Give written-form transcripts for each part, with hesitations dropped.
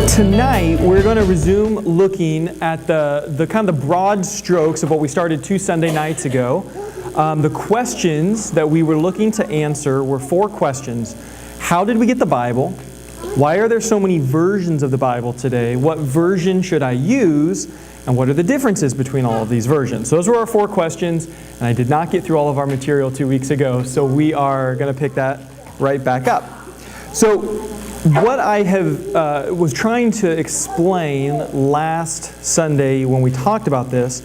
Tonight, we're going to resume looking at the kind of the broad strokes of what we started 2 Sunday nights ago. The questions that we were looking to answer were 4 questions. How did we get the Bible? Why are there so many versions of the Bible today? What version should I use? And what are the differences between all of these versions? Those were our 4 questions, and I did not get through all of our material 2 weeks ago, so we are going to pick that right back up. So, what I was trying to explain last Sunday when we talked about this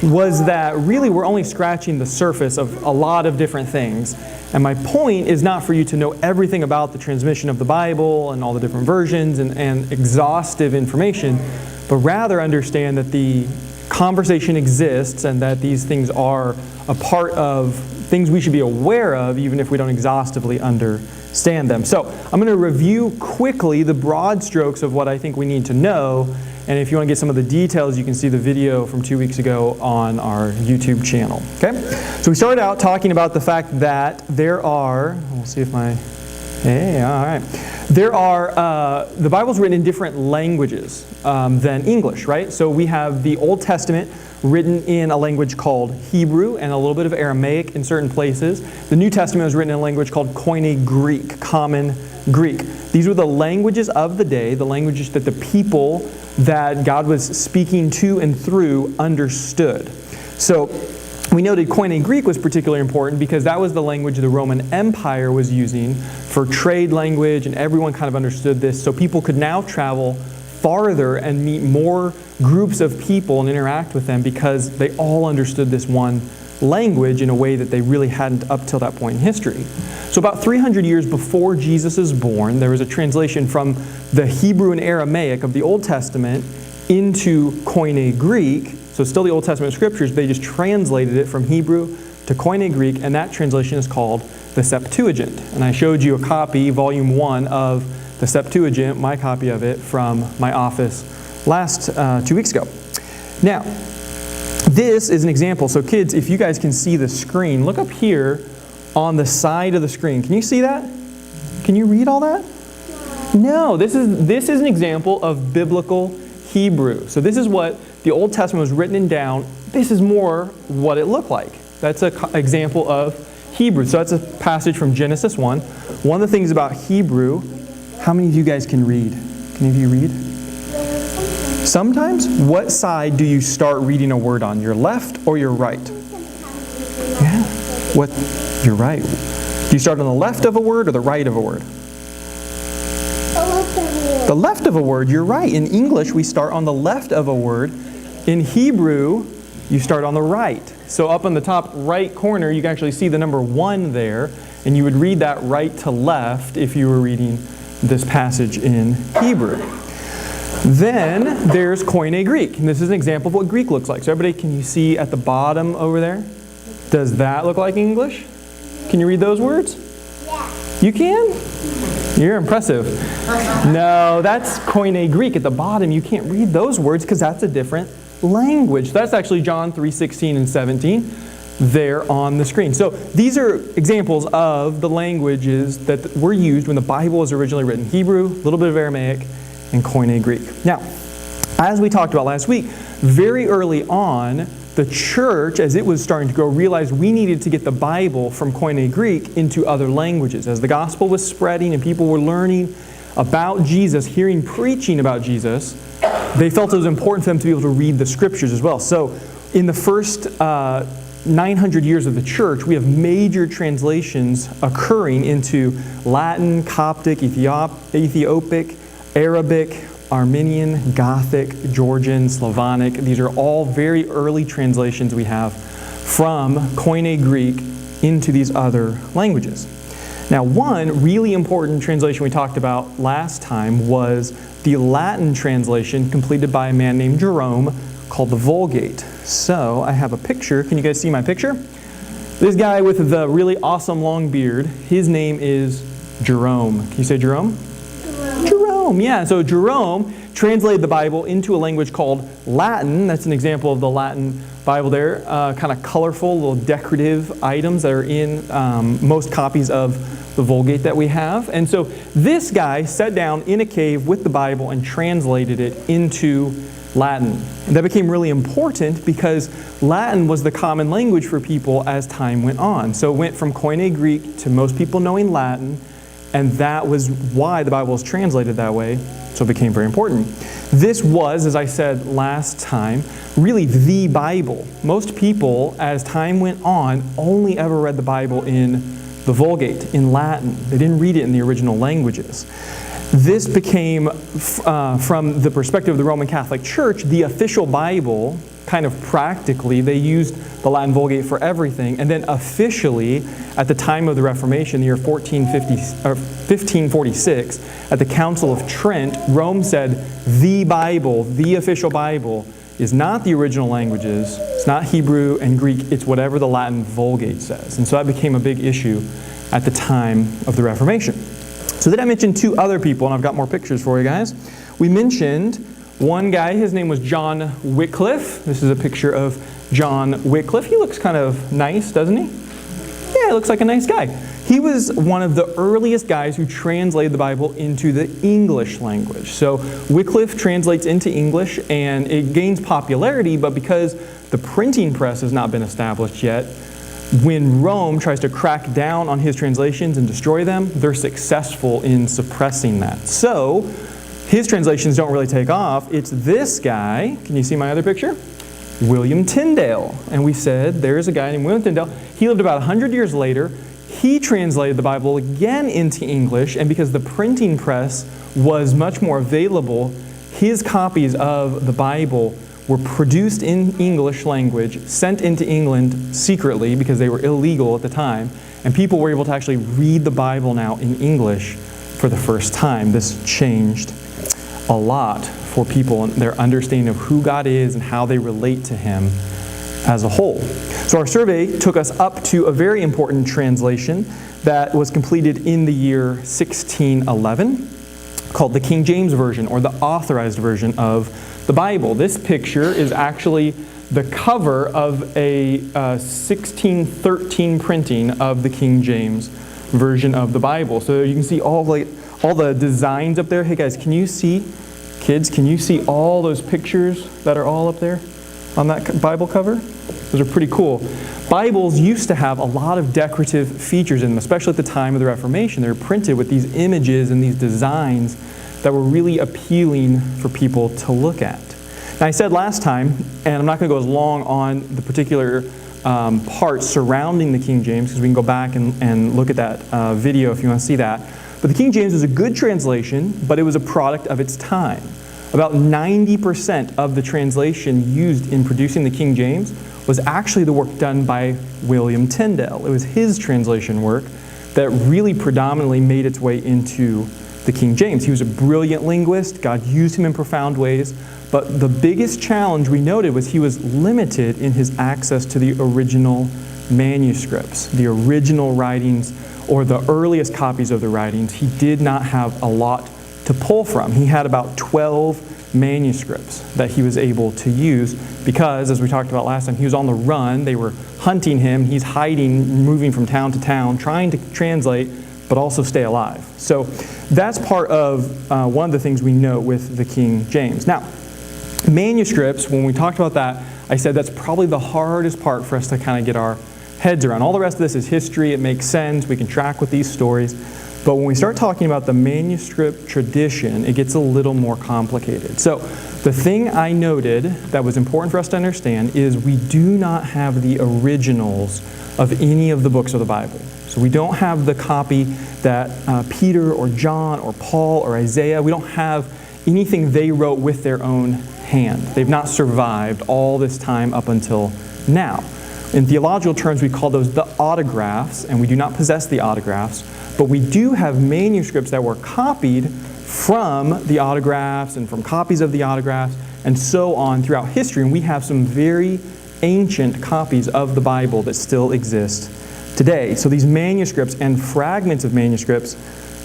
was that really we're only scratching the surface of a lot of different things. And my point is not for you to know everything about the transmission of the Bible and all the different versions and exhaustive information, but rather understand that the conversation exists and that these things are a part of things we should be aware of even if we don't exhaustively understand them. So I'm going to review quickly the broad strokes of what I think we need to know. And if you want to get some of the details, you can see the video from 2 weeks ago on our YouTube channel. Okay? So we started out talking about the fact that there are, we'll see if my, hey, all right. There are, the Bible's written in different languages than English, right? So we have the Old Testament written in a language called Hebrew and a little bit of Aramaic in certain places. The New Testament was written in a language called Koine Greek, Common Greek. These were the languages of the day, the languages that the people that God was speaking to and through understood. So we noted Koine Greek was particularly important because that was the language the Roman Empire was using for trade language, and everyone kind of understood this. So people could now travel farther and meet more groups of people and interact with them because they all understood this one language in a way that they really hadn't up till that point in history. So about 300 years before Jesus is born, there was a translation from the Hebrew and Aramaic of the Old Testament into Koine Greek. So still the Old Testament scriptures, they just translated it from Hebrew to Koine Greek, and that translation is called the Septuagint. And I showed you a copy, volume 1 of the Septuagint, my copy of it, from my office last 2 weeks ago. Now, this is an example. So kids, if you guys can see the screen, look up here on the side of the screen. Can you see that? Can you read all that? No, this is an example of biblical Hebrew. So this is what the Old Testament was written in down. This is more what it looked like. That's an example of Hebrew. So that's a passage from Genesis 1. One of the things about Hebrew, how many of you guys can read? Can any of you read? Sometimes. What side do you start reading a word on? Your left or your right? Yeah. What? You're right. Do you start on the left of a word or the right of a word? The left of a word, you're right. In English, we start on the left of a word. In Hebrew, you start on the right. So up on the top right corner, you can actually see the number 1 there, and you would read that right to left if you were reading this passage in Hebrew. Then there's Koine Greek, and this is an example of what Greek looks like. So everybody, can you see at the bottom over there? Does that look like English? Can you read those words? Yeah. You can? You're impressive. No, that's Koine Greek. At the bottom, you can't read those words because that's a different language. That's actually John 3:16 and 17 there on the screen. So these are examples of the languages that were used when the Bible was originally written. Hebrew, a little bit of Aramaic, and Koine Greek. Now, as we talked about last week, very early on, the church, as it was starting to grow, realized we needed to get the Bible from Koine Greek into other languages. As the gospel was spreading and people were learning about Jesus, hearing preaching about Jesus, they felt it was important for them to be able to read the scriptures as well. So in the first 900 years of the church, we have major translations occurring into Latin, Coptic, Ethiopic, Arabic, Armenian, Gothic, Georgian, Slavonic. These are all very early translations we have from Koine Greek into these other languages. Now, one really important translation we talked about last time was the Latin translation completed by a man named Jerome called the Vulgate. So I have a picture. Can you guys see my picture? This guy with the really awesome long beard, his name is Jerome. Can you say Jerome? Jerome, yeah. So Jerome translated the Bible into a language called Latin. That's an example of the Latin Bible there. Kind of colorful, little decorative items that are in most copies of the Vulgate that we have. And so this guy sat down in a cave with the Bible and translated it into Latin. And that became really important because Latin was the common language for people as time went on. So it went from Koine Greek to most people knowing Latin, and that was why the Bible was translated that way, so it became very important. This was, as I said last time, really the Bible. Most people, as time went on, only ever read the Bible in the Vulgate, in Latin. They didn't read it in the original languages. This became, from the perspective of the Roman Catholic Church, the official Bible, kind of practically. They used the Latin Vulgate for everything. And then officially, at the time of the Reformation, the year 1546, at the Council of Trent, Rome said, the Bible, the official Bible, is not the original languages. It's not Hebrew and Greek. It's whatever the Latin Vulgate says. And so that became a big issue at the time of the Reformation. So then I mentioned two other people, and I've got more pictures for you guys. We mentioned one guy, his name was John Wycliffe. This is a picture of John Wycliffe. He looks kind of nice, doesn't he? Yeah, he looks like a nice guy. He was one of the earliest guys who translated the Bible into the English language. So Wycliffe translates into English, and it gains popularity, but because the printing press has not been established yet, when Rome tries to crack down on his translations and destroy them, they're successful in suppressing that. So his translations don't really take off. It's this guy. Can you see my other picture? William Tyndale. And we said there's a guy named William Tyndale. He lived about 100 years later. He translated the Bible again into English, and because the printing press was much more available, his copies of the Bible were produced in English language, sent into England secretly because they were illegal at the time, and people were able to actually read the Bible now in English for the first time. This changed a lot for people and their understanding of who God is and how they relate to Him as a whole. So our survey took us up to a very important translation that was completed in the year 1611, called the King James Version, or the Authorized Version of the Bible. This picture is actually the cover of a 1613 printing of the King James Version of the Bible. So you can see all the designs up there. Hey guys, can you see, kids, can you see all those pictures that are all up there on that Bible cover? Those are pretty cool. Bibles used to have a lot of decorative features in them, especially at the time of the Reformation. They were printed with these images and these designs that were really appealing for people to look at. Now I said last time, and I'm not going to go as long on the particular parts surrounding the King James, because we can go back and look at that video if you want to see that. But the King James was a good translation, but it was a product of its time. About 90% of the translation used in producing the King James was actually the work done by William Tyndale. It was his translation work that really predominantly made its way into the King James. He was a brilliant linguist. God used him in profound ways. But the biggest challenge we noted was he was limited in his access to the original manuscripts, the original writings, or the earliest copies of the writings. He did not have a lot to pull from. He had about 12 manuscripts that he was able to use because, as we talked about last time, he was on the run. They were hunting him. He's hiding, moving from town to town, trying to translate, but also stay alive. So that's part of one of the things we know with the King James. Now, manuscripts, when we talked about that, I said that's probably the hardest part for us to kind of get our heads around. All the rest of this is history. It makes sense. We can track with these stories. But when we start talking about the manuscript tradition, it gets a little more complicated. So the thing I noted that was important for us to understand is we do not have the originals of any of the books of the Bible. So we don't have the copy that Peter or John or Paul or Isaiah, we don't have anything they wrote with their own hand. They've not survived all this time up until now. In theological terms, we call those the autographs, and we do not possess the autographs, but we do have manuscripts that were copied from the autographs and from copies of the autographs and so on throughout history. And we have some very ancient copies of the Bible that still exist today. So these manuscripts and fragments of manuscripts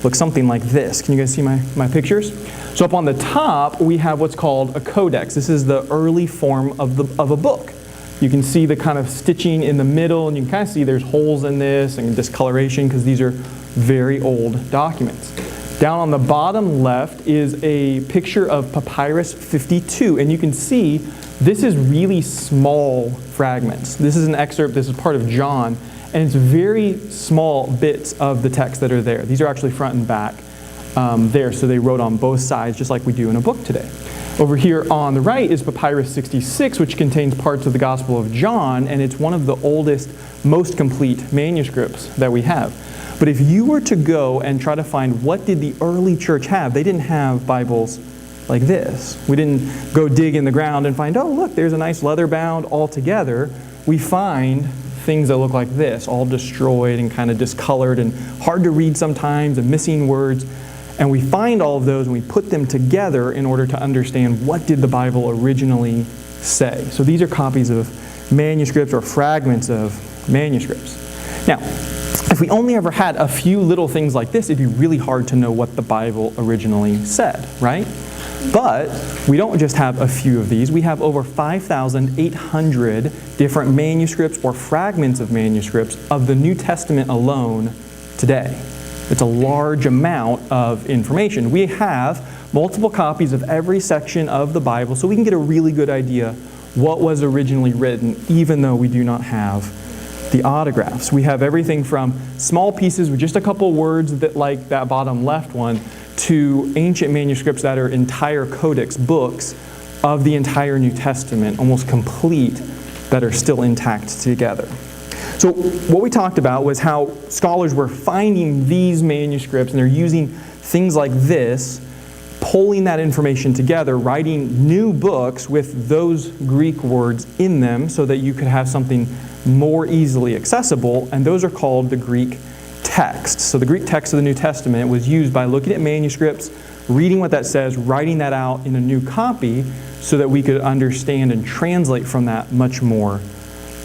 look something like this. Can you guys see my pictures? So up on the top, we have what's called a codex. This is the early form of a book. You can see the kind of stitching in the middle, and you can kind of see there's holes in this and discoloration because these are very old documents. Down on the bottom left is a picture of Papyrus 52, and you can see this is really small fragments. This is an excerpt, this is part of John, and it's very small bits of the text that are there. These are actually front and back there, so they wrote on both sides just like we do in a book today. Over here on the right is Papyrus 66, which contains parts of the Gospel of John, and it's one of the oldest, most complete manuscripts that we have. But if you were to go and try to find what did the early church have, they didn't have Bibles like this. We didn't go dig in the ground and find, oh look, there's a nice leather bound all together. We find things that look like this, all destroyed and kind of discolored and hard to read sometimes and missing words. And we find all of those and we put them together in order to understand what did the Bible originally say. So these are copies of manuscripts or fragments of manuscripts. Now, if we only ever had a few little things like this, it'd be really hard to know what the Bible originally said, right? But we don't just have a few of these. We have over 5,800 different manuscripts or fragments of manuscripts of the New Testament alone today. It's a large amount of information. We have multiple copies of every section of the Bible so we can get a really good idea what was originally written, even though we do not have the autographs. We have everything from small pieces with just a couple words that, like that bottom left one, to ancient manuscripts that are entire codex books of the entire New Testament, almost complete, that are still intact together. So what we talked about was how scholars were finding these manuscripts and they're using things like this, pulling that information together, writing new books with those Greek words in them so that you could have something more easily accessible, and those are called the Greek text. So the Greek text of the New Testament was used by looking at manuscripts, reading what that says, writing that out in a new copy so that we could understand and translate from that much more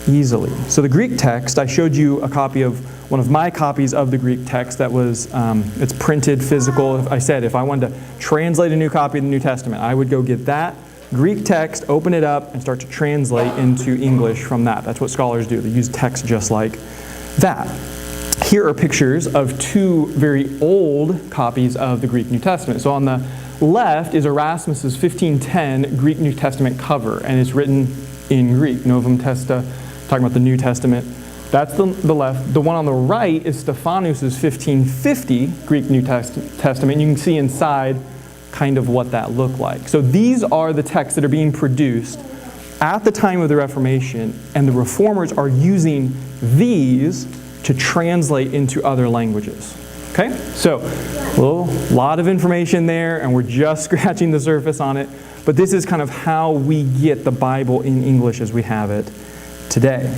easily. So the Greek text, I showed you a copy of one of my copies of the Greek text that was, it's printed, physical. I said if I wanted to translate a new copy of the New Testament, I would go get that Greek text, open it up, and start to translate into English from that. That's what scholars do. They use text just like that. Here are pictures of two very old copies of the Greek New Testament. So on the left is Erasmus's 1510 Greek New Testament cover, and it's written in Greek, Novum Testa, talking about the New Testament. That's the left. The one on the right is Stephanus's 1550 Greek New Testament. You can see inside kind of what that looked like. So these are the texts that are being produced at the time of the Reformation, and the Reformers are using these to translate into other languages. Okay? So a lot of information there, and we're just scratching the surface on it, but this is kind of how we get the Bible in English as we have it today.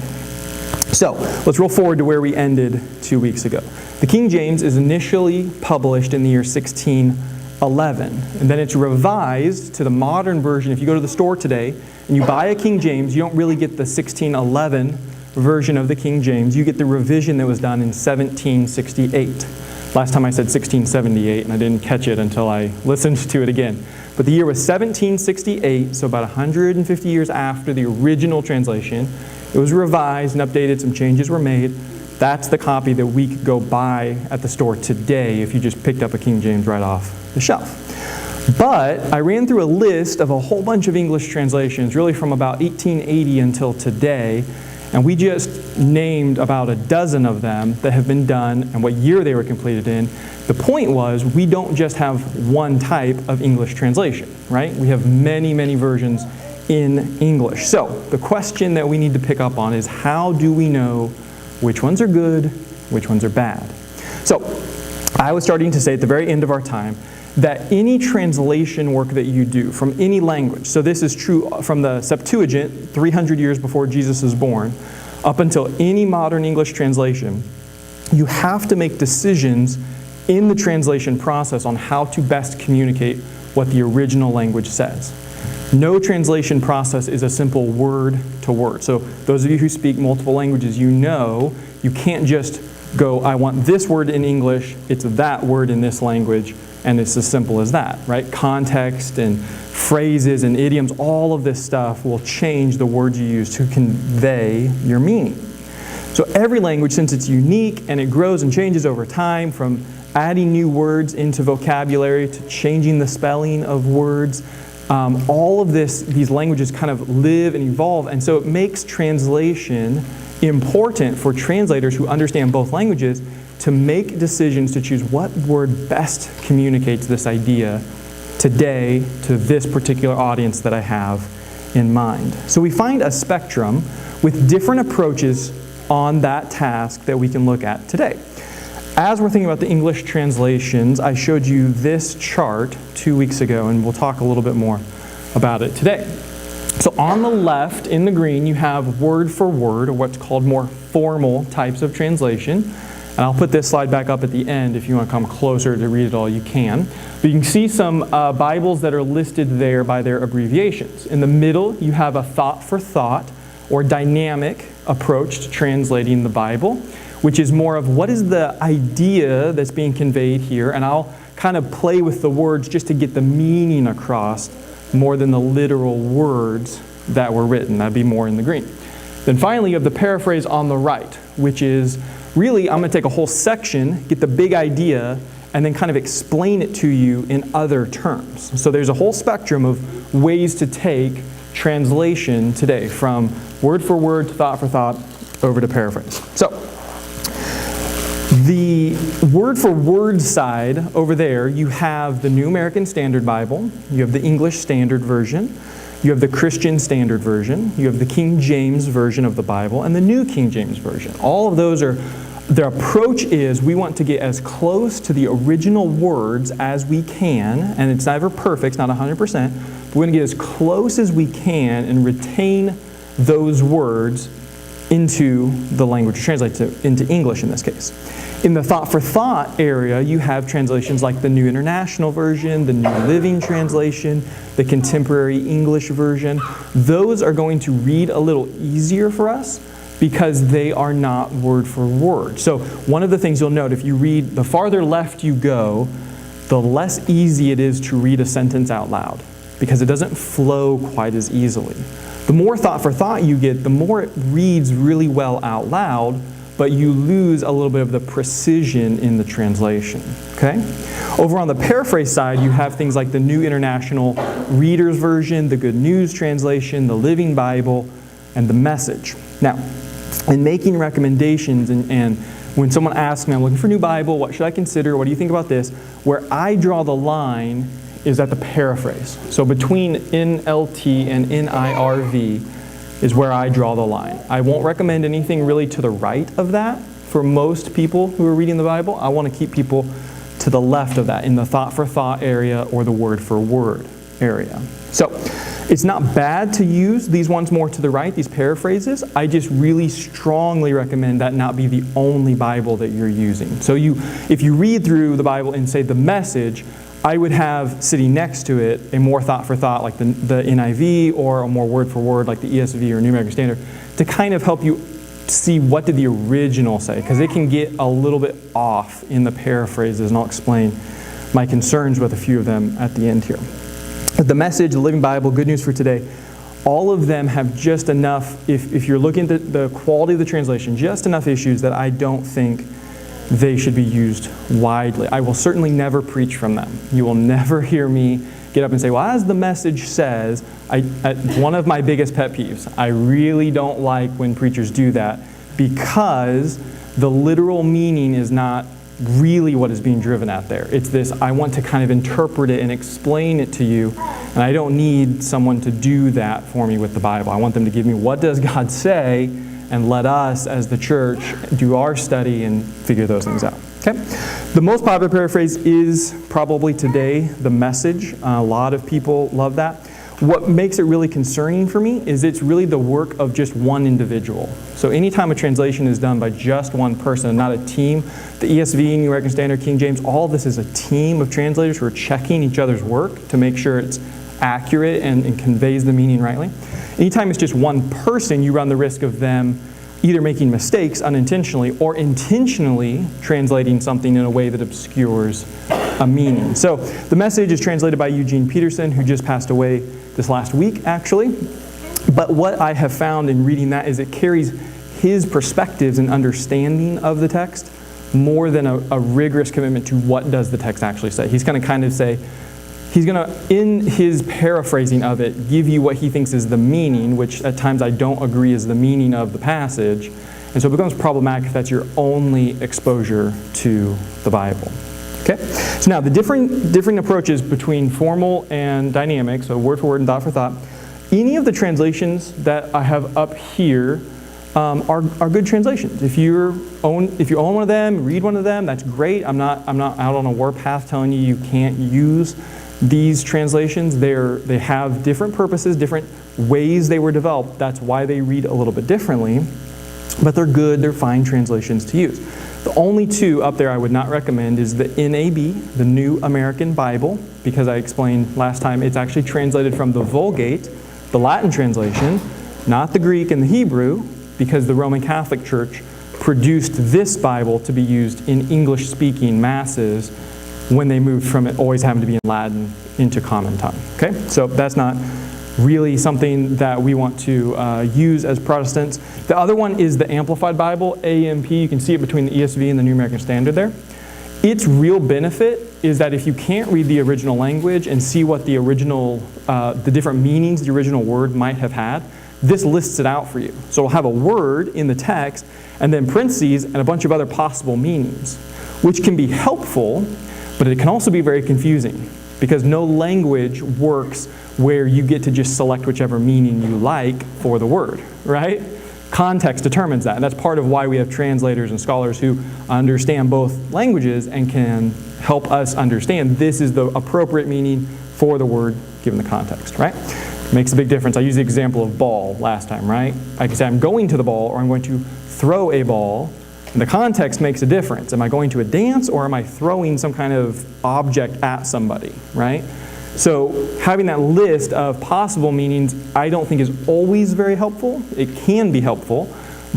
So let's roll forward to where we ended 2 weeks ago. The King James is initially published in the year 1611, and then it's revised to the modern version. If you go to the store today and you buy a King James, you don't really get the 1611 version of the King James. You get the revision that was done in 1768. Last time I said 1678, and I didn't catch it until I listened to it again. But the year was 1768, so about 150 years after the original translation. It was revised and updated, some changes were made. That's the copy that we could go buy at the store today if you just picked up a King James right off the shelf. But I ran through a list of a whole bunch of English translations, really from about 1880 until today, and we just named about a dozen of them that have been done and what year they were completed in. The point was, we don't just have one type of English translation, right? We have many, many versions in English. So the question that we need to pick up on is, how do we know which ones are good, which ones are bad? So I was starting to say at the very end of our time that any translation work that you do from any language, so this is true from the Septuagint, 300 years before Jesus is born, up until any modern English translation, you have to make decisions in the translation process on how to best communicate what the original language says. No translation process is a simple word to word. So those of you who speak multiple languages, you know you can't just go, I want this word in English, it's that word in this language, and it's as simple as that, right? Context and phrases and idioms, all of this stuff will change the words you use to convey your meaning. So every language, since it's unique and it grows and changes over time, from adding new words into vocabulary to changing the spelling of words, all of these languages kind of live and evolve, and so it makes translation important for translators who understand both languages to make decisions to choose what word best communicates this idea today to this particular audience that I have in mind. So we find a spectrum with different approaches on that task that we can look at today. As we're thinking about the English translations, I showed you this chart 2 weeks ago, and we'll talk a little bit more about it today. So on the left, in the green, you have word for word, or what's called more formal types of translation. And I'll put this slide back up at the end. If you want to come closer to read it all, you can. But you can see some Bibles that are listed there by their abbreviations. In the middle, you have a thought for thought, or dynamic approach to translating the Bible, which is more of what is the idea that's being conveyed here, and I'll kind of play with the words just to get the meaning across more than the literal words that were written. That'd be more in the green. Then finally, you have the paraphrase on the right, which is really, I'm going to take a whole section, get the big idea, and then kind of explain it to you in other terms. So there's a whole spectrum of ways to take translation today, from word for word to thought for thought over to paraphrase. So the word for word side over there, you have the New American Standard Bible, you have the English Standard Version, you have the Christian Standard Version, you have the King James Version of the Bible, and the New King James Version. All of those are, their approach is we want to get as close to the original words as we can, and it's never perfect, it's not 100%, but we're going to get as close as we can and retain those words into the language translated into English in this case. In the thought for thought area, you have translations like the New International Version, the New Living Translation, the Contemporary English Version. Those are going to read a little easier for us because they are not word for word. So one of the things you'll note, if you read, the farther left you go, the less easy it is to read a sentence out loud because it doesn't flow quite as easily. The more thought for thought you get, the more it reads really well out loud, but you lose a little bit of the precision in the translation. Okay? Over on the paraphrase side, you have things like the New International Reader's Version, the Good News Translation, the Living Bible, and the Message. Now, in making recommendations, and when someone asks me, I'm looking for a new Bible, what should I consider, what do you think about this? Where I draw the line is at the paraphrase. So between NLT and NIRV is where I draw the line. I won't recommend anything really to the right of that for most people who are reading the Bible. I want to keep people to the left of that in the thought for thought area or the word for word area. So it's not bad to use these ones more to the right, these paraphrases. I just really strongly recommend that not be the only Bible that you're using. So if you read through the Bible and say the Message, I would have sitting next to it a more thought for thought like the NIV, or a more word for word like the ESV or New American Standard, to kind of help you see what did the original say, because it can get a little bit off in the paraphrases, and I'll explain my concerns with a few of them at the end here. The Message, the Living Bible, Good News for Today, all of them have just enough, if you're looking at the quality of the translation, just enough issues that I don't think they should be used widely. I will certainly never preach from them. You will never hear me get up and say, well, as the Message says, one of my biggest pet peeves, I really don't like when preachers do that, because the literal meaning is not really what is being driven at there. It's this, I want to kind of interpret it and explain it to you, and I don't need someone to do that for me with the Bible. I want them to give me, what does God say, and let us, as the church, do our study and figure those things out. Okay? The most popular paraphrase is probably today the Message. A lot of people love that. What makes it really concerning for me is it's really the work of just one individual. So anytime a translation is done by just one person, not a team, the ESV, New American Standard, King James, all of this is a team of translators who are checking each other's work to make sure it's accurate and conveys the meaning rightly. Anytime it's just one person, you run the risk of them either making mistakes unintentionally or intentionally translating something in a way that obscures a meaning. So the Message is translated by Eugene Peterson, who just passed away this last week, actually. But what I have found in reading that is it carries his perspectives and understanding of the text more than a rigorous commitment to what does the text actually say. He's going to kind of say, he's going to, in his paraphrasing of it, give you what he thinks is the meaning, which at times I don't agree is the meaning of the passage. And so it becomes problematic if that's your only exposure to the Bible. Okay? So now the different approaches between formal and dynamic, so word for word and thought for thought, any of the translations that I have up here are good translations. If you own one of them, read one of them, that's great. I'm not out on a warpath telling you can't use these translations. They have different purposes, different ways they were developed. That's why they read a little bit differently. But they're good, they're fine translations to use. The only two up there I would not recommend is the NAB, the New American Bible, because I explained last time it's actually translated from the Vulgate, the Latin translation, not the Greek and the Hebrew, because the Roman Catholic Church produced this Bible to be used in English-speaking masses when they moved from it always having to be in Latin into common tongue. Okay, so that's not really something that we want to use as Protestants. The other one is the Amplified Bible, AMP. You can see it between the ESV and the New American Standard there. Its real benefit is that if you can't read the original language and see what the original, the different meanings the original word might have had, this lists it out for you. So we'll have a word in the text and then parentheses and a bunch of other possible meanings, which can be helpful, but it can also be very confusing because no language works where you get to just select whichever meaning you like for the word, right? Context determines that, and that's part of why we have translators and scholars who understand both languages and can help us understand this is the appropriate meaning for the word given the context, right? Makes a big difference. I used the example of ball last time, right? I can say I'm going to the ball or I'm going to throw a ball, and the context makes a difference. Am I going to a dance or am I throwing some kind of object at somebody, right? So having that list of possible meanings I don't think is always very helpful. It can be helpful,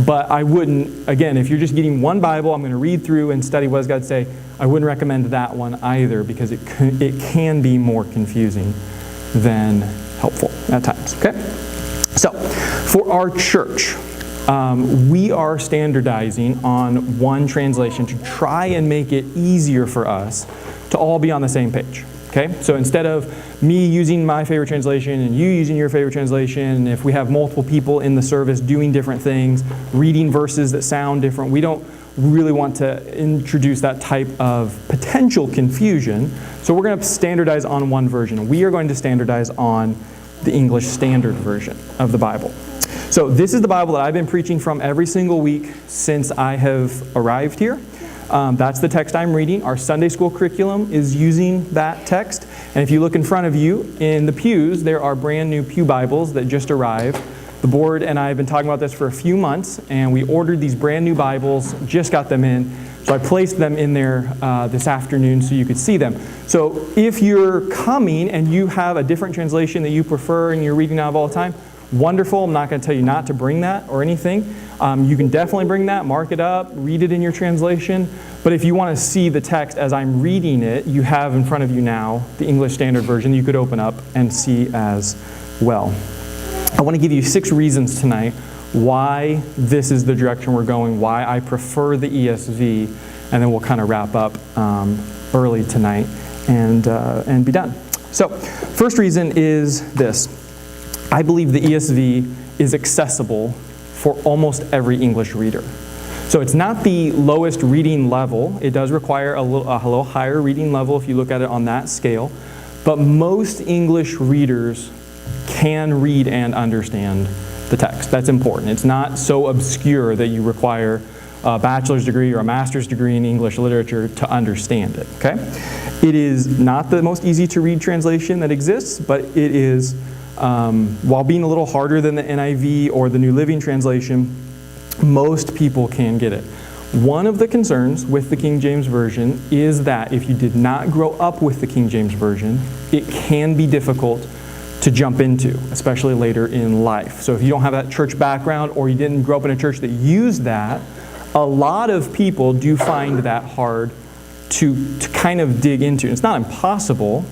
but I wouldn't, again, if you're just getting one Bible, I'm going to read through and study what does God say, I wouldn't recommend that one either because it can be more confusing than helpful at times, okay? So for our church, we are standardizing on one translation to try and make it easier for us to all be on the same page. Okay? So instead of me using my favorite translation and you using your favorite translation, if we have multiple people in the service doing different things, reading verses that sound different, we don't really want to introduce that type of potential confusion. So we're going to standardize on one version. We are going to standardize on the English Standard Version of the Bible. So this is the Bible that I've been preaching from every single week since I have arrived here. That's the text I'm reading. Our Sunday school curriculum is using that text. And if you look in front of you in the pews, there are brand new pew Bibles that just arrived. The board and I have been talking about this for a few months, and we ordered these brand new Bibles, just got them in. So I placed them in there this afternoon so you could see them. So if you're coming and you have a different translation that you prefer and you're reading out of all the time, wonderful. I'm not going to tell you not to bring that or anything. You can definitely bring that, mark it up, read it in your translation. But if you want to see the text as I'm reading it, you have in front of you now the English Standard Version you could open up and see as well. I want to give you 6 reasons tonight why this is the direction we're going, why I prefer the ESV, and then we'll kind of wrap up early tonight and be done. So, first reason is this. I believe the ESV is accessible for almost every English reader. So it's not the lowest reading level. It does require a little higher reading level if you look at it on that scale. But most English readers can read and understand the text. That's important. It's not so obscure that you require a bachelor's degree or a master's degree in English literature to understand it. Okay? It is not the most easy to read translation that exists, but it is, while being a little harder than the NIV or the New Living Translation, most people can get it. One of the concerns with the King James Version is that if you did not grow up with the King James Version, it can be difficult to jump into, especially later in life. So if you don't have that church background or you didn't grow up in a church that used that, a lot of people do find that hard to kind of dig into. It's not impossible,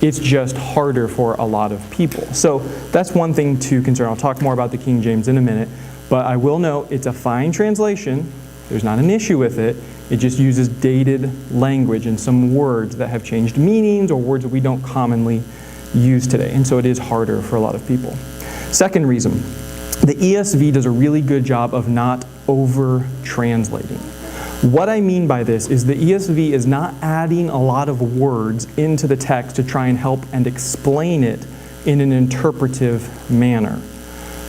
it's just harder for a lot of people. So that's one thing to consider. I'll talk more about the King James in a minute. But I will note, it's a fine translation. There's not an issue with it. It just uses dated language and some words that have changed meanings or words that we don't commonly use today. And so it is harder for a lot of people. Second reason, the ESV does a really good job of not over-translating. What I mean by this is the ESV is not adding a lot of words into the text to try and help and explain it in an interpretive manner.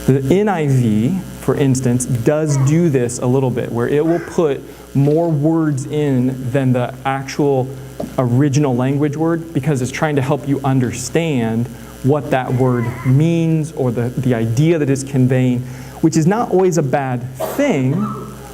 The NIV, for instance, does do this a little bit, where it will put more words in than the actual original language word because it's trying to help you understand what that word means or the idea that it's conveying, which is not always a bad thing.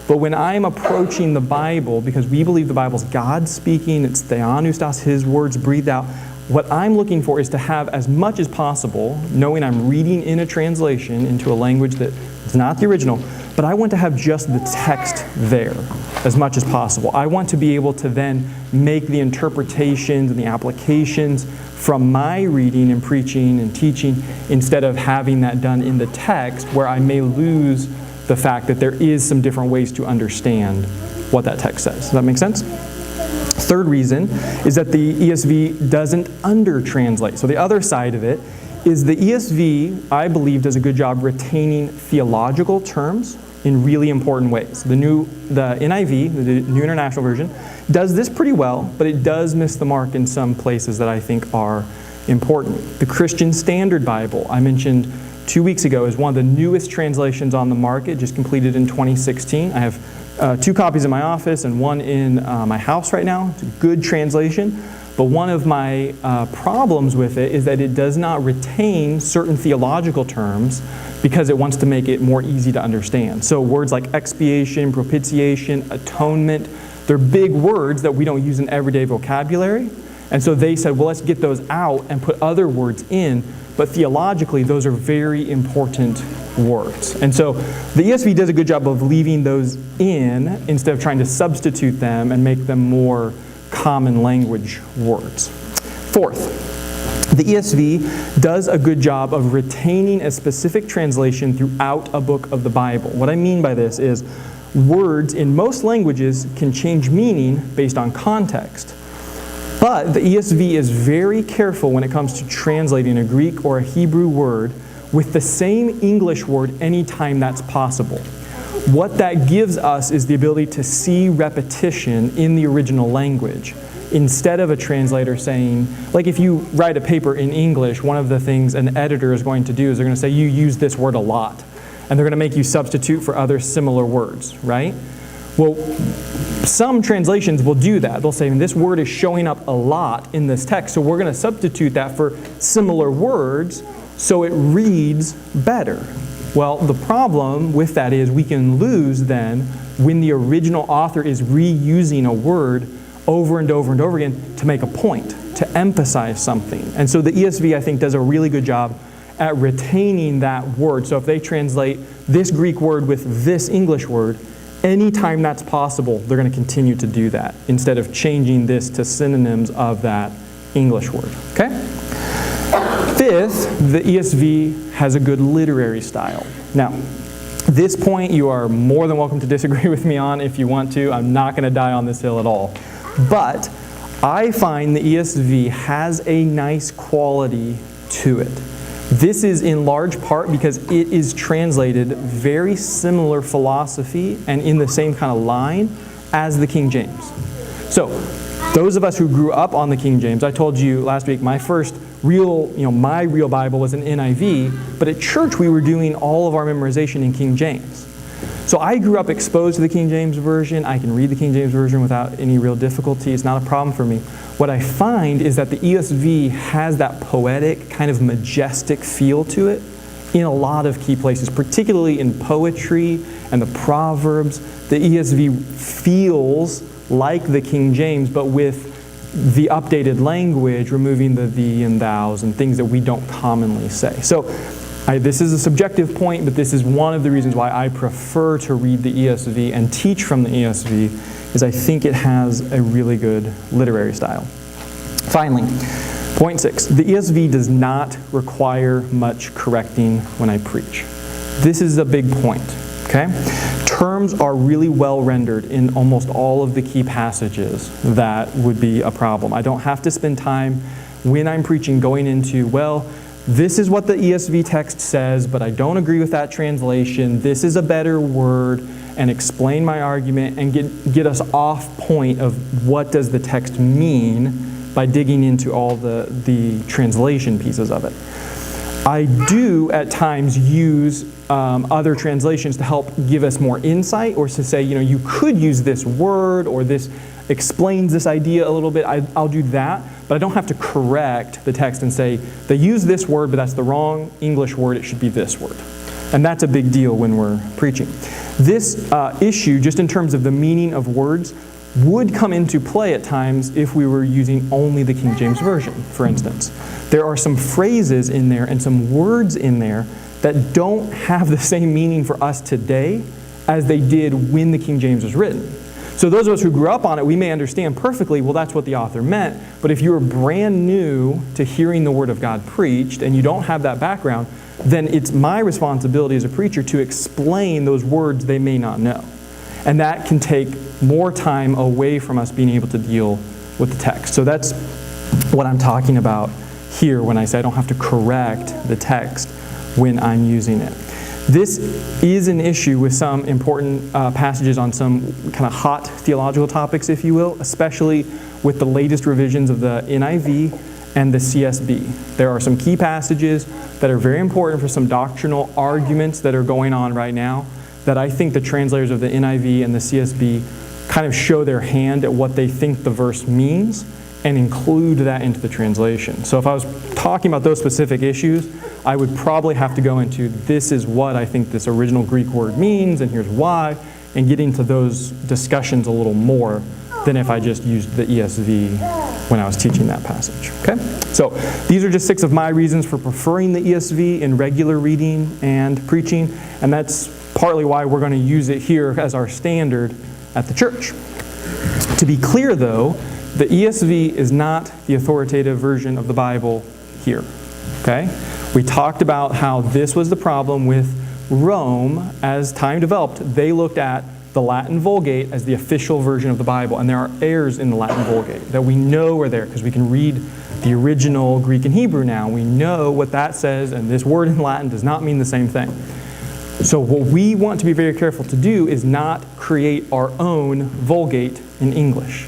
But when I'm approaching the Bible, because we believe the Bible's God speaking, it's theopneustos, His words breathed out, what I'm looking for is to have as much as possible, knowing I'm reading in a translation into a language that is not the original, but I want to have just the text there as much as possible. I want to be able to then make the interpretations and the applications from my reading and preaching and teaching instead of having that done in the text where I may lose the fact that there is some different ways to understand what that text says. Does that make sense? Third reason is that the ESV doesn't under-translate. So the other side of it is the ESV, I believe, does a good job retaining theological terms in really important ways. The NIV, the New International Version, does this pretty well, but it does miss the mark in some places that I think are important. The Christian Standard Bible, I mentioned 2 weeks ago, is one of the newest translations on the market, just completed in 2016. I have 2 copies in my office and one in my house right now. It's a good translation, but one of my problems with it is that it does not retain certain theological terms because it wants to make it more easy to understand. So words like expiation, propitiation, atonement, they're big words that we don't use in everyday vocabulary. And so they said, well, let's get those out and put other words in. But theologically, those are very important words. And so the ESV does a good job of leaving those in instead of trying to substitute them and make them more common language words. Fourth, the ESV does a good job of retaining a specific translation throughout a book of the Bible. What I mean by this is words in most languages can change meaning based on context. But the ESV is very careful when it comes to translating a Greek or a Hebrew word with the same English word anytime that's possible. What that gives us is the ability to see repetition in the original language. Instead of a translator saying, like if you write a paper in English, one of the things an editor is going to do is they're going to say, you use this word a lot. And they're going to make you substitute for other similar words, right? Well, some translations will do that. They'll say, this word is showing up a lot in this text, so we're going to substitute that for similar words so it reads better. Well, the problem with that is we can lose then when the original author is reusing a word over and over and over again to make a point, to emphasize something. And so the ESV, I think, does a really good job at retaining that word. So if they translate this Greek word with this English word, anytime that's possible, they're going to continue to do that instead of changing this to synonyms of that English word. Okay? Fifth, the ESV has a good literary style. Now, this point you are more than welcome to disagree with me on if you want to. I'm not going to die on this hill at all. But I find the ESV has a nice quality to it. This is in large part because it is translated very similar philosophy and in the same kind of line as the King James. So, those of us who grew up on the King James, I told you last week, my first my real Bible was an NIV, but at church we were doing all of our memorization in King James. So I grew up exposed to the King James Version. I can read the King James Version without any real difficulty. It's not a problem for me. What I find is that the ESV has that poetic, kind of majestic feel to it in a lot of key places, particularly in poetry and the Proverbs. The ESV feels like the King James, but with the updated language, removing the thee and thous and things that we don't commonly say. So this is a subjective point, but this is one of the reasons why I prefer to read the ESV and teach from the ESV, is I think it has a really good literary style. Finally, point 6, the ESV does not require much correcting when I preach. This is a big point. Okay? Terms are really well rendered in almost all of the key passages that would be a problem. I don't have to spend time when I'm preaching going into, well, this is what the ESV text says, but I don't agree with that translation. This is a better word, and explain my argument and get us off point of what does the text mean by digging into all the translation pieces of it. I do at times use other translations to help give us more insight, or to say, you could use this word, or this explains this idea a little bit. I'll do that, but I don't have to correct the text and say, they use this word, but that's the wrong English word, it should be this word. And that's a big deal when we're preaching. This issue, just in terms of the meaning of words, would come into play at times if we were using only the King James Version, for instance. There are some phrases in there and some words in there that don't have the same meaning for us today as they did when the King James was written. So those of us who grew up on it, we may understand perfectly, well, that's what the author meant. But if you're brand new to hearing the Word of God preached and you don't have that background, then it's my responsibility as a preacher to explain those words they may not know. And that can take more time away from us being able to deal with the text. So that's what I'm talking about here when I say I don't have to correct the text when I'm using it. This is an issue with some important passages on some kind of hot theological topics, if you will, especially with the latest revisions of the NIV and the CSB. There are some key passages that are very important for some doctrinal arguments that are going on right now that I think the translators of the NIV and the CSB kind of show their hand at what they think the verse means and include that into the translation. So if I was talking about those specific issues, I would probably have to go into, this is what I think this original Greek word means, and here's why, and get into those discussions a little more than if I just used the ESV when I was teaching that passage. Okay? So these are just 6 of my reasons for preferring the ESV in regular reading and preaching, and that's partly why we're going to use it here as our standard at the church. To be clear, though, the ESV is not the authoritative version of the Bible here. Okay? We talked about how this was the problem with Rome. As time developed, they looked at the Latin Vulgate as the official version of the Bible. And there are errors in the Latin Vulgate that we know are there because we can read the original Greek and Hebrew now. We know what that says, and this word in Latin does not mean the same thing. So what we want to be very careful to do is not create our own Vulgate in English.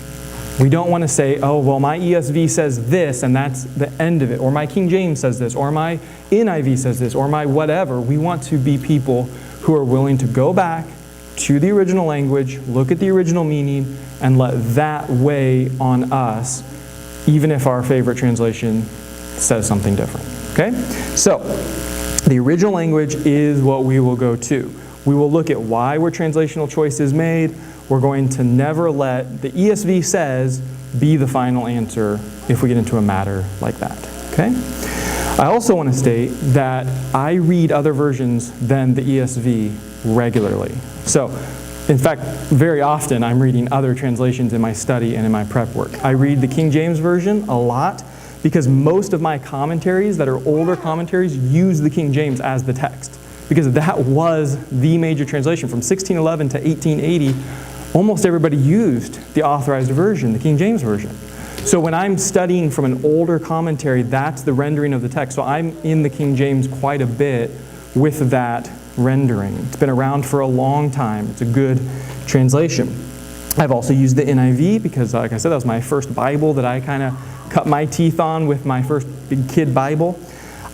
We don't want to say, oh, well, my ESV says this, and that's the end of it. Or my King James says this, or my NIV says this, or my whatever. We want to be people who are willing to go back to the original language, look at the original meaning, and let that weigh on us, even if our favorite translation says something different. Okay? So, the original language is what we will go to. We will look at why were translational choices made. We're going to never let the ESV says be the final answer if we get into a matter like that. Okay? I also want to state that I read other versions than the ESV regularly. So, in fact, very often I'm reading other translations in my study and in my prep work. I read the King James Version a lot because most of my commentaries that are older commentaries use the King James as the text. Because that was the major translation. From 1611 to 1880, almost everybody used the authorized version, the King James Version. So when I'm studying from an older commentary, that's the rendering of the text. So I'm in the King James quite a bit with that rendering. It's been around for a long time. It's a good translation. I've also used the NIV because, like I said, that was my first Bible that I kind of cut my teeth on with my first big kid Bible.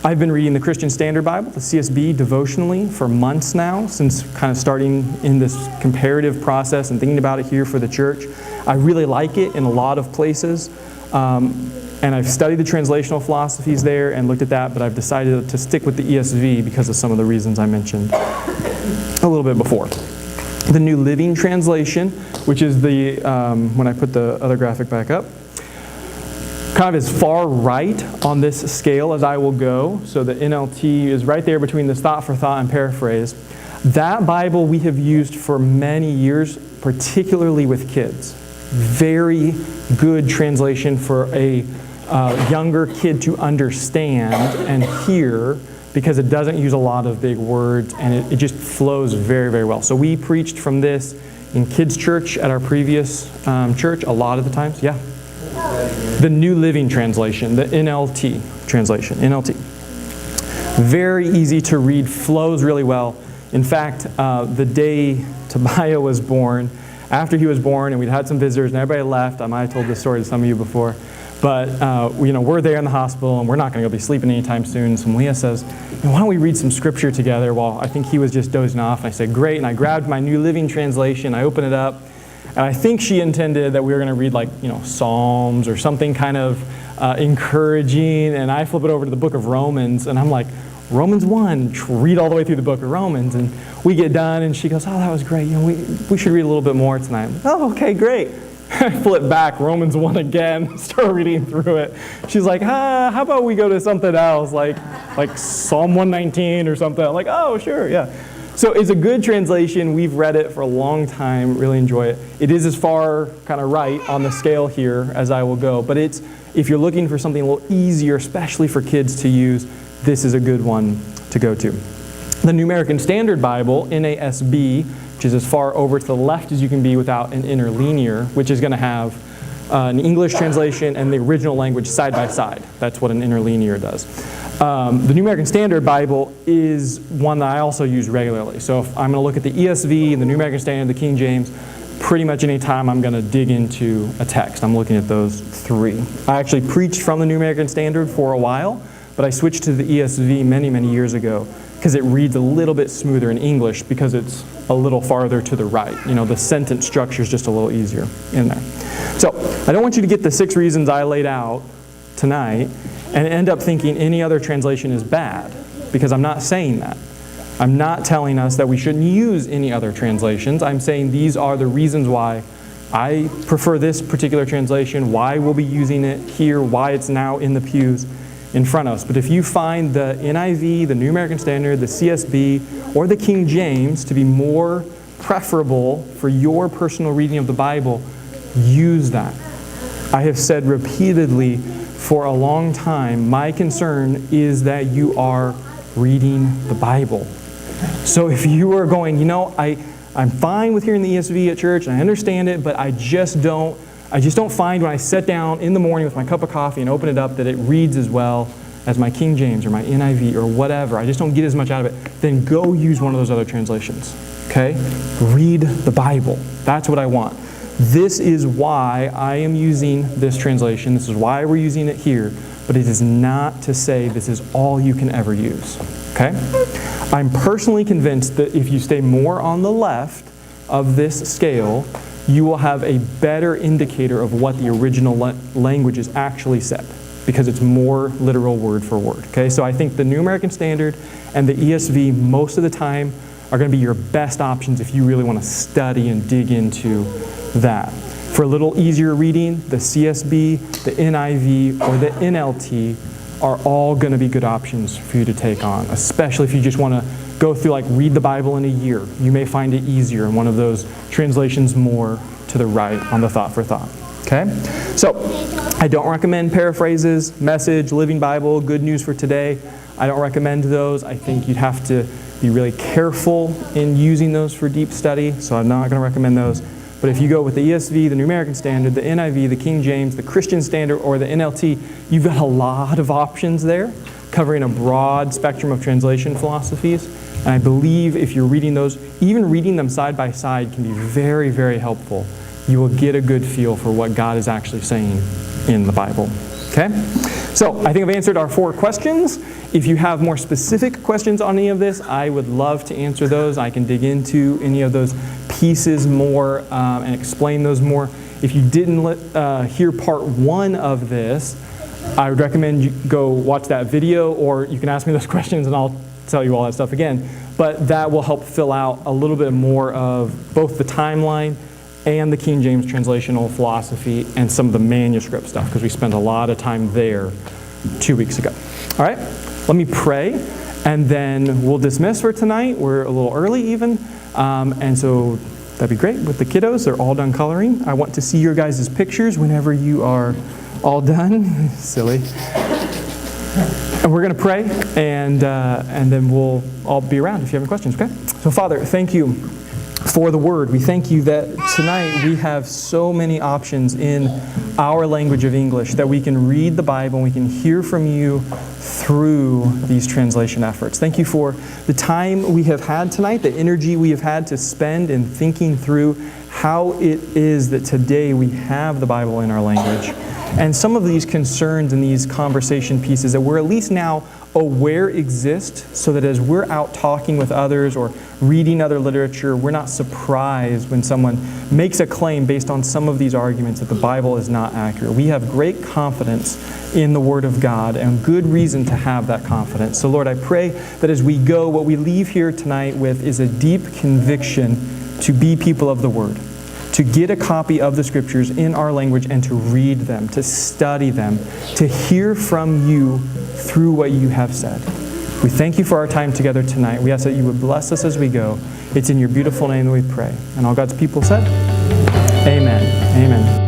I've been reading the Christian Standard Bible, the CSB, devotionally for months now, since kind of starting in this comparative process and thinking about it here for the church. I really like it in a lot of places. And I've studied the translational philosophies there and looked at that, but I've decided to stick with the ESV because of some of the reasons I mentioned a little bit before. The New Living Translation, which is the, when I put the other graphic back up, kind of as far right on this scale as I will go. So the NLT is right there between this thought for thought and paraphrase. That Bible we have used for many years, particularly with kids. Very good translation for a younger kid to understand and hear because it doesn't use a lot of big words, and it just flows very, very well. So we preached from this in kids' church at our previous church a lot of the times. Yeah? The New Living Translation, the NLT translation, NLT. Very easy to read, flows really well. In fact, the day Tobiah was born, after he was born and we'd had some visitors and everybody left, I might have told this story to some of you before, but we're there in the hospital and we're not going to go be sleeping anytime soon. So Malia says, why don't we read some scripture together? Well, I think he was just dozing off. And I said, great. And I grabbed my New Living Translation. I opened it up. And I think she intended that we were going to read Psalms or something kind of encouraging. And I flip it over to the book of Romans. And I'm like, Romans 1, read all the way through the book of Romans. And we get done and she goes, oh, that was great. We should read a little bit more tonight. Oh, okay, great. I flip back, Romans 1 again, start reading through it. She's like, how about we go to something else, like Psalm 119 or something. I'm like, oh, sure, yeah. So it's a good translation. We've read it for a long time, really enjoy it. It is as far kind of right on the scale here as I will go. But if you're looking for something a little easier, especially for kids to use, this is a good one to go to. The New American Standard Bible, NASB, which is as far over to the left as you can be without an interlinear, which is going to have an English translation and the original language side by side. That's what an interlinear does. The New American Standard Bible is one that I also use regularly. So if I'm going to look at the ESV, the New American Standard, the King James, pretty much any time I'm going to dig into a text, I'm looking at those three. I actually preached from the New American Standard for a while, but I switched to the ESV many, many years ago because it reads a little bit smoother in English because it's a little farther to the right. The sentence structure is just a little easier in there. So I don't want you to get the 6 reasons I laid out tonight and end up thinking any other translation is bad, because I'm not saying that. I'm not telling us that we shouldn't use any other translations. I'm saying these are the reasons why I prefer this particular translation, why we'll be using it here, why it's now in the pews in front of us. But if you find the NIV, the New American Standard, the CSB, or the King James to be more preferable for your personal reading of the Bible, use that. I have said repeatedly for a long time, my concern is that you are reading the Bible. So if you are going, I'm fine with hearing the ESV at church, and I understand it, but I just don't find when I sit down in the morning with my cup of coffee and open it up that it reads as well as my King James or my NIV or whatever. I just don't get as much out of it. Then go use one of those other translations. Okay? Read the Bible. That's what I want. This is why I am using this translation. This is why we're using it here. But it is not to say this is all you can ever use. Okay? I'm personally convinced that if you stay more on the left of this scale, you will have a better indicator of what the original language is actually said, because it's more literal word for word. Okay, so I think the New American Standard and the ESV most of the time are going to be your best options if you really want to study and dig into that. For a little easier reading, the CSB, the NIV, or the NLT are all going to be good options for you to take on, especially if you just want to go through, read the Bible in a year. You may find it easier in one of those translations more to the right on the thought for thought. Okay? So, I don't recommend paraphrases, Message, Living Bible, Good News for Today. I don't recommend those. I think you'd have to be really careful in using those for deep study, so I'm not going to recommend those. But if you go with the ESV, the New American Standard, the NIV, the King James, the Christian Standard, or the NLT, you've got a lot of options there, covering a broad spectrum of translation philosophies. And I believe if you're reading those, even reading them side by side can be very, very helpful. You will get a good feel for what God is actually saying in the Bible. Okay? So I think I've answered our 4 questions. If you have more specific questions on any of this, I would love to answer those. I can dig into any of those pieces more and explain those more. If you didn't hear part 1 of this, I would recommend you go watch that video, or you can ask me those questions and I'll tell you all that stuff again. But that will help fill out a little bit more of both the timeline and the King James translational philosophy and some of the manuscript stuff, because we spent a lot of time there 2 weeks ago. All right, let me pray, and then we'll dismiss for tonight. We're a little early even, and so that'd be great with the kiddos. They're all done coloring. I want to see your guys' pictures whenever you are all done. Silly. And And we're going to pray, and then we'll all be around if you have any questions, okay? So, Father, thank you for the Word. We thank you that tonight we have so many options in our language of English that we can read the Bible and we can hear from you through these translation efforts. Thank you for the time we have had tonight, the energy we have had to spend in thinking through how it is that today we have the Bible in our language. And some of these concerns and these conversation pieces that we're at least now aware exist, so that as we're out talking with others or reading other literature, we're not surprised when someone makes a claim based on some of these arguments that the Bible is not accurate. We have great confidence in the Word of God and good reason to have that confidence. So Lord, I pray that as we go, what we leave here tonight with is a deep conviction to be people of the Word, to get a copy of the Scriptures in our language and to read them, to study them, to hear from you through what you have said. We thank you for our time together tonight. We ask that you would bless us as we go. It's in your beautiful name that we pray. And all God's people said, Amen. Amen.